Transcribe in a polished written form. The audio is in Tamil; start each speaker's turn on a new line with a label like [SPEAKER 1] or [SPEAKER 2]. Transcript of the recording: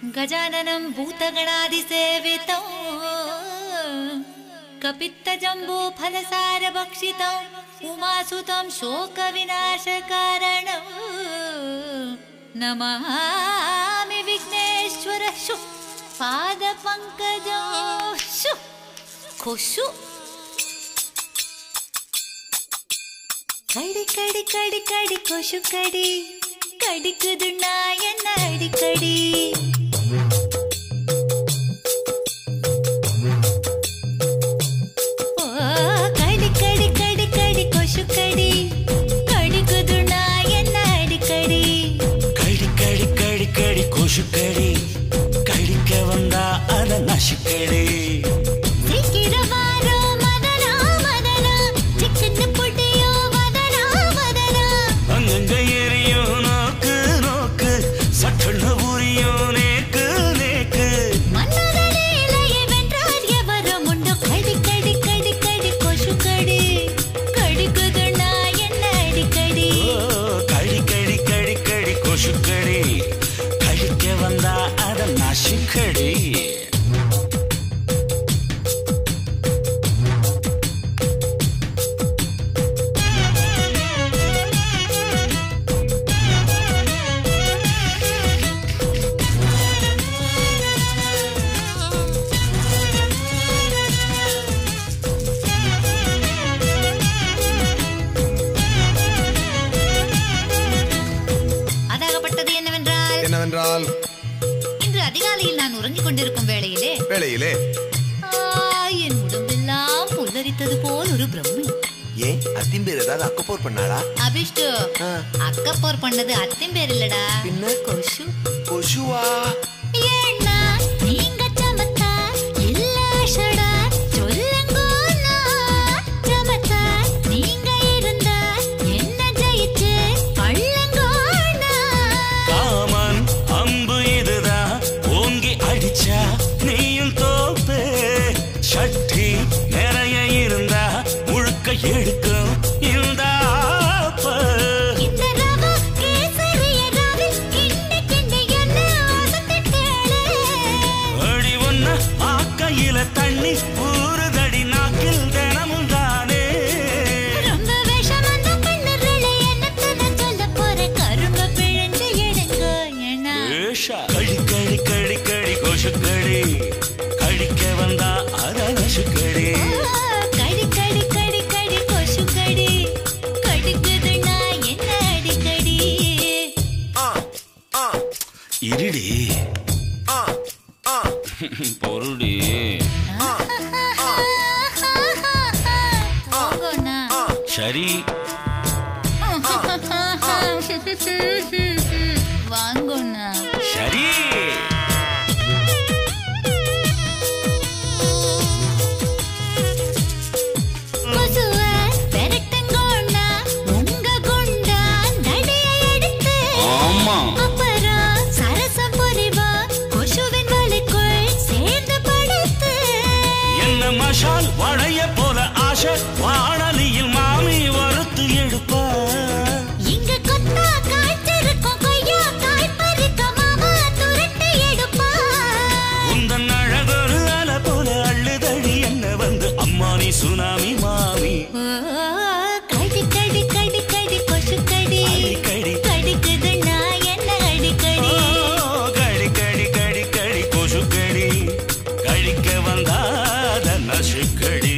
[SPEAKER 1] गजाननं भूतगणाधिसेवितं कपित्तजम्बूफलसारभक्षितं उमासुतं शोकविनाशकारणं नमामि विघ्नेश्वरशु पादपङ्कजोषु खुशु कड़ी कड़ी कड़ी कड़ी खुशु कड़ी कड़िकुदु नायन अडिकड़ी कड़ी कड़ी कड़ी कड़ी खुशु कड़ी कड़िकुदु नायन अडिकड़ी
[SPEAKER 2] कड़ी कड़ी कड़ी कड़ी खुशु कड़ी कड़िक्क वंदा अद नशिकड़ी
[SPEAKER 1] இன்று அதிகாலையில் நான் உறங்கிக் கொண்டிருக்கும் வேளையிலே என் உடம்பெல்லாம் புல்லரித்தது போல் ஒரு பிரம்மை.
[SPEAKER 3] ஏன் அத்திம்பேர் ஏதாவது அக்கப்போர் பண்ணாளா?
[SPEAKER 1] அபிஷ்டு, அக்கப்போர் பண்ணது அத்திம்பேர் இல்லடா,
[SPEAKER 3] பின்ன
[SPEAKER 1] கொசு.
[SPEAKER 3] கொசுவா?
[SPEAKER 1] ஏன்னா நீங்க சமத்தா இல்ல ஷடா சொல்லுங்கோனா சமத்தா நீங்க இருந்தா என்ன ஜெயிச்சு பள்ளங்கோனா
[SPEAKER 2] காமன் அம்பு இதுதான் ஓங்கி அடிச்சா நீயும் தோப்பே சட்டி நிறைய இருந்தா முழுக்க எடுக்கும் இந்த தண்ணி ஊறுதடி நாக்கில் தினமும் தானே
[SPEAKER 1] ரொம்ப விஷம் அந்த பெண்ணுகளை என்னத்த நான் சொல்ல போற கரும்ப பிழிஞ்சு எடுங்க ஏன்னா
[SPEAKER 2] கடி கடி கடி கடி கொசுக்கடி கடிக்க வந்தா அத நசுக்கடி
[SPEAKER 1] கடி கடி கடி கடி கொசுக்கடி கடிக்குதுன்னா என்ன அடிக்கடி
[SPEAKER 2] இருடி பொருடி சரி
[SPEAKER 1] வாங்கண்ணா
[SPEAKER 2] சரி மஷால் வளைய போல ஆசை வானலியில் மாமி வறுத்து எடுப்பா
[SPEAKER 1] இங்க கொத்தா காய்ச்சிருக்கும் கொய்யா காய் பறிக்க மாமா துரட்டி எடுப்பா
[SPEAKER 2] உந்தன் அழகொரு அலை போல அள்ளுதடி என்ன வந்து அம்மா நீ சுனாமி மாமி
[SPEAKER 1] கடி கடி கடி கடி கொசு கடி
[SPEAKER 2] கடி
[SPEAKER 1] கடிக்குது நான் என்ன அடிக்கடி
[SPEAKER 2] கடி கடி கடி கடி கொசு கடி கடிக்க வந்தா நசுக்கடி